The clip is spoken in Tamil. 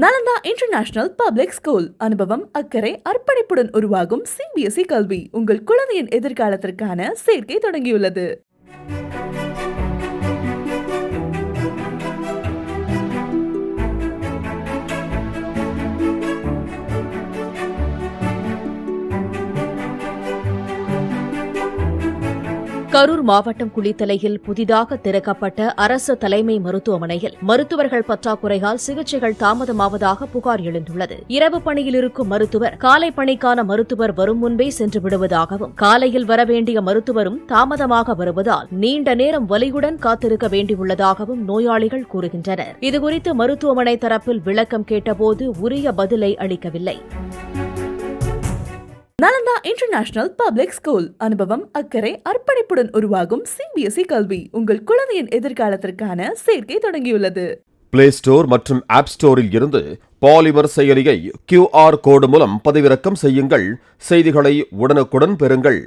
Nalanda international public school. அனுபவம், அக்கறை, அர்ப்பணிப்புடன் உருவாகும் CBSE கல்வி உங்கள் குழந்தையின் எதிர்காலத்திற்கான சேர்க்கை தொடங்கியுள்ளது. கரூர் மாவட்டம் குளித்தலையில் புதிதாக திறக்கப்பட்ட அரசு தலைமை மருத்துவமனையில் மருத்துவர்கள் பற்றாக்குறையால் சிகிச்சைகள் தாமதமாவதாக புகார் எழுந்துள்ளது. இரவு பணியில் இருக்கும் மருத்துவர் காலை பணிக்கான மருத்துவர் வரும் முன்பே சென்று விடுவதாகவும், காலையில் வரவேண்டிய மருத்துவரும் தாமதமாக வருவதால் நீண்ட நேரம் வலியுடன் காத்திருக்க வேண்டியுள்ளதாகவும் நோயாளிகள் கூறுகின்றனர். இதுகுறித்து மருத்துவமனை தரப்பில் விளக்கம் கேட்டபோது உரிய பதிலை அளிக்கவில்லை. Nalanda international public school. அனுபவம், அக்கறை, அர்ப்பணிப்புடன் உருவாகும் CBSE கல்வி உங்கள் குழந்தையின் எதிர்காலத்திற்கான சேர்க்கை தொடங்கியுள்ளது. பிளே ஸ்டோர் மற்றும் ஆப் ஸ்டோரில் இருந்து பாலிமர் செயலியை QR கோடு மூலம் பதிவிறக்கம் செய்யுங்கள். செய்திகளை உடனுக்குடன் பெறுங்கள்.